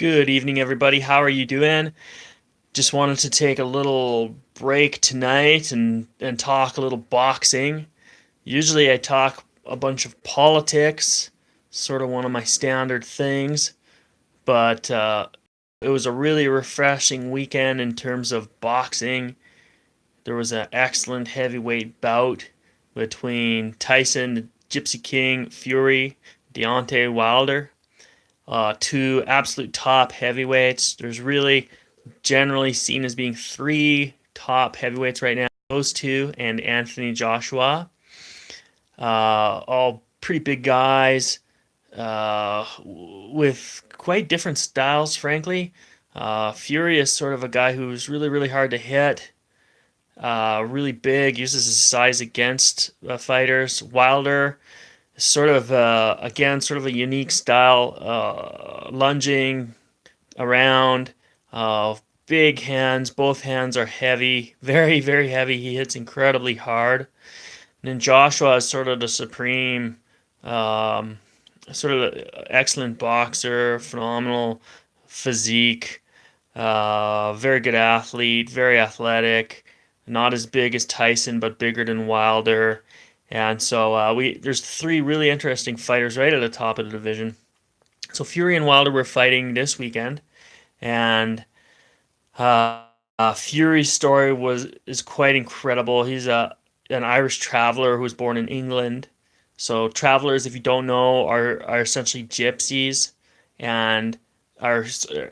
Good evening, everybody. How are you doing? Just wanted to take a little break tonight and talk a little boxing. Usually I talk a bunch of politics, sort of one of my standard things, but it was a really refreshing weekend in terms of boxing. There was an excellent heavyweight bout between Tyson, the Gypsy King, Fury, Deontay Wilder. Two absolute top heavyweights. There's really generally seen as being three top heavyweights right now. Those two and Anthony Joshua, all pretty big guys with quite different styles, frankly. Fury is sort of a guy who's really, really hard to hit, really big, uses his size against fighters. Wilder is sort of, again, sort of a unique style, lunging around, uh, big hands. Both hands are heavy, very, very heavy. He hits incredibly hard. And then Joshua is sort of the supreme, um, sort of excellent boxer, phenomenal physique, very good athlete, very athletic. Not as big as Tyson, but bigger than Wilder. And so we there's three really interesting fighters right at the top of the division. So Fury and Wilder were fighting this weekend, and Fury's story was is quite incredible. He's a an Irish traveler who was born in England. So travelers, if you don't know, are essentially gypsies and are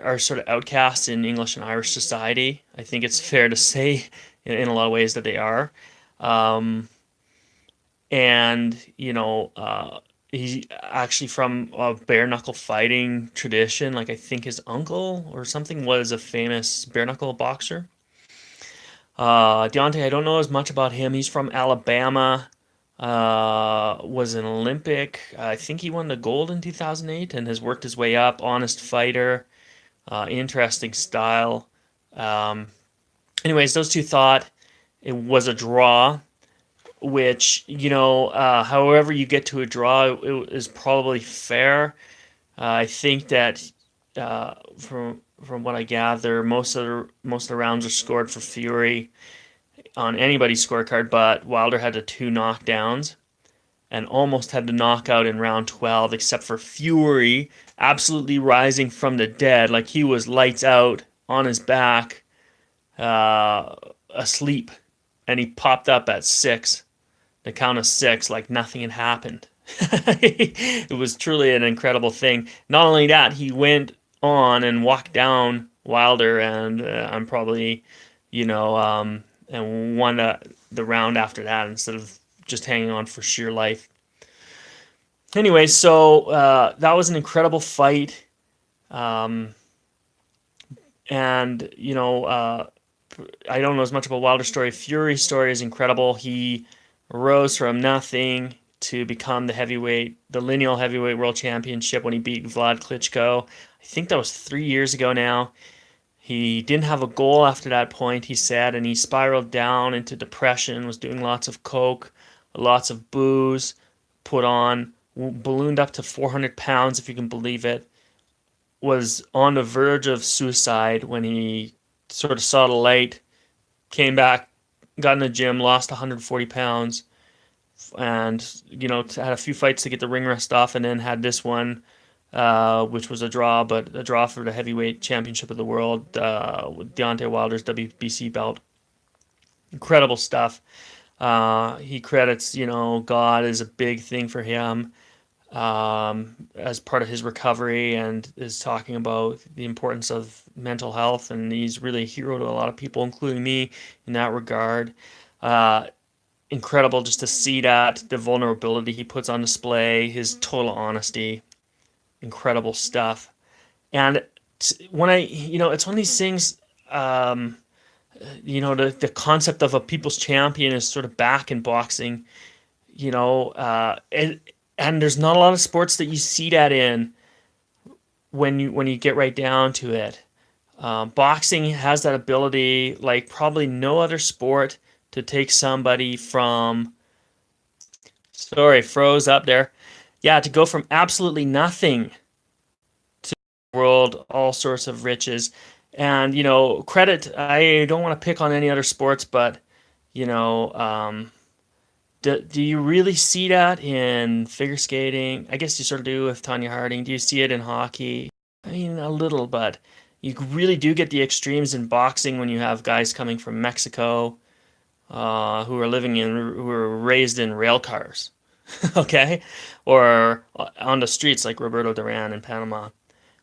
are sort of outcasts in English and Irish society. I think it's fair to say in a lot of ways that they are. Um, and he's actually from a bare knuckle fighting tradition. Like I think his uncle or something was a famous bare knuckle boxer. Deontay, I don't know as much about him. He's from Alabama. Was an Olympic. I think he won the gold in 2008 and has worked his way up. Honest fighter, interesting style. Um, Anyways, those two thought it was a draw, which, however you get to a draw, it is probably fair. I think that from what I gather, most of the rounds are scored for Fury on anybody's scorecard, but Wilder had the two knockdowns and almost had the knockout in round 12, except for Fury absolutely rising from the dead, like he was lights out on his back, uh, asleep, and he popped up at six, the count of six, like nothing had happened. It was truly an incredible thing. Not only that, he went on and walked down Wilder, and I'm probably, and won the round after that instead of just hanging on for sheer life. Anyway, so that was an incredible fight, um, and I don't know as much about Wilder's story. Fury's story is incredible. He rose from nothing to become the lineal heavyweight world championship when he beat Vlad Klitschko. I think that was 3 years ago now. He didn't have a goal after that point, he said, and he spiraled down into depression, was doing lots of coke, lots of booze, put on, ballooned up to 400 pounds, if you can believe it, was on the verge of suicide when he sort of saw the light, came back, got in the gym, lost 140 pounds, and had a few fights to get the ring rust off, and then had this one, which was a draw, but a draw for the heavyweight championship of the world with Deontay Wilder's WBC belt. Incredible stuff. He credits, God is a big thing for him, as part of his recovery, and is talking about the importance of mental health, and he's really a hero to a lot of people, including me, in that regard. Uh, Incredible just to see that, the vulnerability he puts on display, his total honesty, incredible stuff. And when it's one of these things, um, the concept of a people's champion is sort of back in boxing, and there's not a lot of sports that you see that in when you get right down to it. Boxing has that ability, like probably no other sport, to take somebody from, sorry, froze up there. Yeah, to go from absolutely nothing world, all sorts of riches. And, credit, I don't want to pick on any other sports, but, you know, do you really see that in figure skating? I guess you sort of do with Tanya Harding. Do you see it in hockey? I mean, a little, but you really do get the extremes in boxing when you have guys coming from Mexico, who were raised in rail cars, okay, or on the streets like Roberto Duran in Panama.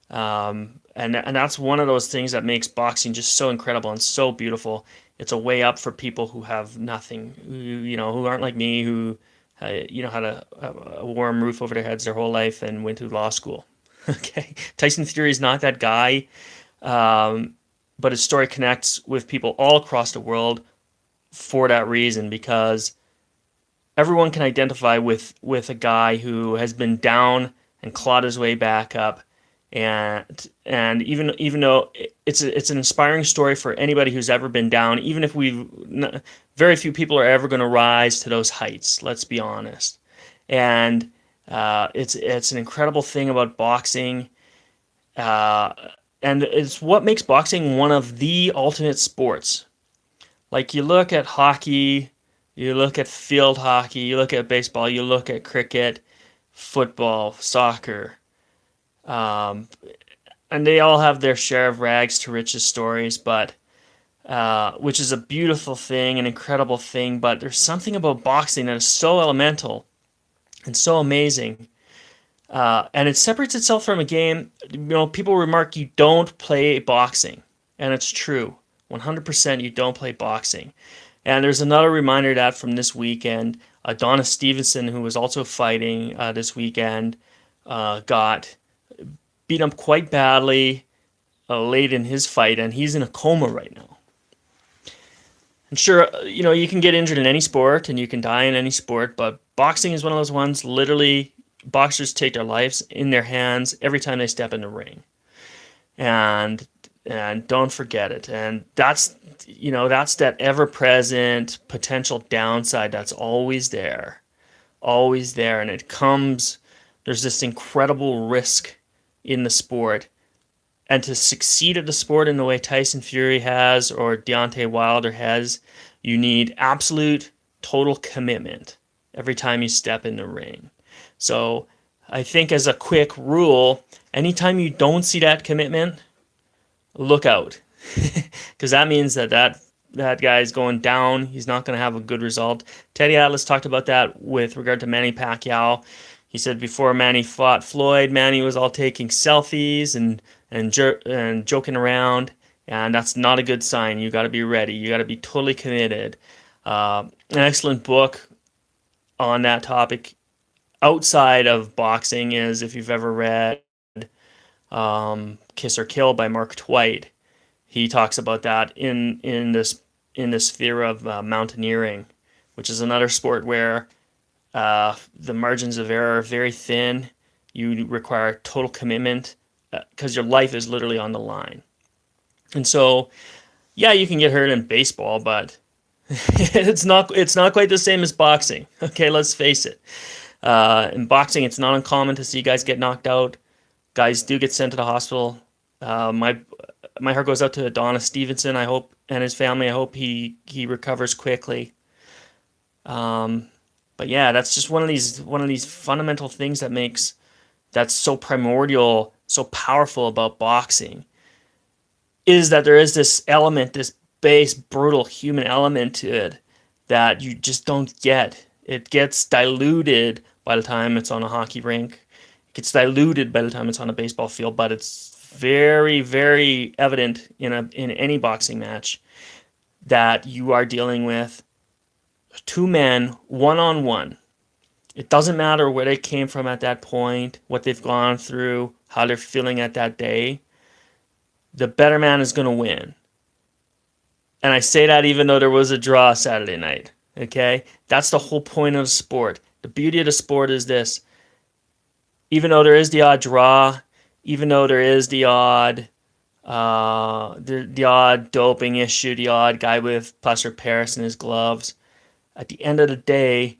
And that's one of those things that makes boxing just so incredible and so beautiful. It's a way up for people who have nothing, who aren't like me, who had a warm roof over their heads their whole life and went to law school. Okay, Tyson Fury is not that guy, but his story connects with people all across the world for that reason, because everyone can identify with a guy who has been down and clawed his way back up. And even though it's an inspiring story for anybody who's ever been down, even if very few people are ever going to rise to those heights, let's be honest. And it's an incredible thing about boxing, and it's what makes boxing one of the ultimate sports. Like, you look at hockey, you look at field hockey, you look at baseball, you look at cricket, football, soccer, um, and they all have their share of rags to riches stories, but which is a beautiful thing, an incredible thing. But there's something about boxing that is so elemental and so amazing, and it separates itself from a game. People remark you don't play boxing, and it's true. 100% you don't play boxing. And there's another reminder of that from this weekend. Adonis Stevenson, who was also fighting this weekend, got beat up quite badly late in his fight, and he's in a coma right now. And sure, you can get injured in any sport and you can die in any sport, but boxing is one of those ones. Literally, boxers take their lives in their hands every time they step in the ring, and don't forget it. And that's that ever-present potential downside that's always there, and there's this incredible risk in the sport. And to succeed at the sport in the way Tyson Fury has, or Deontay Wilder has, you need absolute total commitment every time you step in the ring. So I think, as a quick rule, anytime you don't see that commitment, look out, because that means that guy's going down. He's not going to have a good result. Teddy Atlas talked about that with regard to Manny Pacquiao. He said before Manny fought Floyd, Manny was all taking selfies and joking around, and that's not a good sign. You got to be ready. You got to be totally committed. An excellent book on that topic outside of boxing is, if you've ever read Kiss or Kill by Mark Twight. He talks about that in this sphere of mountaineering, which is another sport where the margins of error are very thin. You require total commitment because your life is literally on the line. And so, yeah, you can get hurt in baseball, but it's not quite the same as boxing. Okay, let's face it. In boxing, it's not uncommon to see guys get knocked out. Guys do get sent to the hospital. My heart goes out to Adonis Stevenson. I hope, and his family. I hope he recovers quickly. But yeah, that's just one of these fundamental things that's so primordial, so powerful about boxing, is that there is this element, this base, brutal human element to it that you just don't get. It gets diluted by the time it's on a hockey rink. It gets diluted by the time it's on a baseball field, but it's very, very evident in any boxing match that you are dealing with two men, one-on-one. It doesn't matter where they came from at that point, what they've gone through, how they're feeling at that day. The better man is going to win. And I say that even though there was a draw Saturday night. Okay? That's the whole point of the sport. The beauty of the sport is this. Even though there is the odd draw, even though there is the odd doping issue, the odd guy with plaster Paris in his gloves, at the end of the day,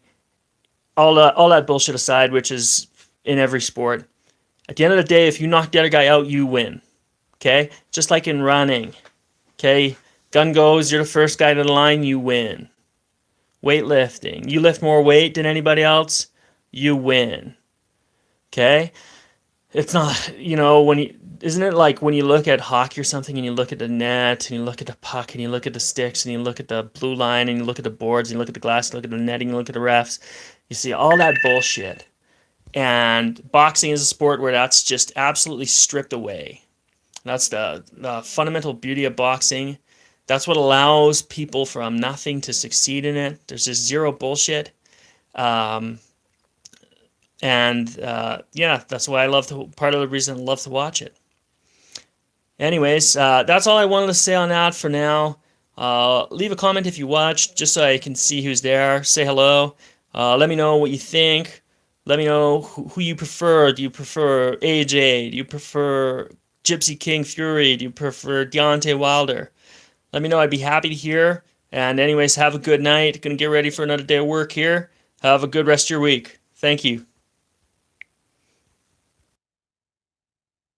all that bullshit aside, which is in every sport, At the end of the day, if you knock the other guy out, you win. Okay? Just like in running. Okay? Gun goes, you're the first guy to the line, you win. Weightlifting. You lift more weight than anybody else, you win. Okay? It's not, isn't it like when you look at hockey or something and you look at the net and you look at the puck and you look at the sticks and you look at the blue line and you look at the boards and you look at the glass, you look at the netting, you look at the refs, you see all that bullshit. And boxing is a sport where that's just absolutely stripped away. That's the fundamental beauty of boxing. That's what allows people from nothing to succeed in it. There's just zero bullshit. That's why part of the reason I love to watch it. Anyways, that's all I wanted to say on that for now. Leave a comment if you watched, just so I can see who's there. Say hello. Let me know what you think. Let me know who you prefer. Do you prefer AJ? Do you prefer Gypsy King Fury? Do you prefer Deontay Wilder? Let me know. I'd be happy to hear. And anyways, have a good night. Gonna get ready for another day of work here. Have a good rest of your week. Thank you.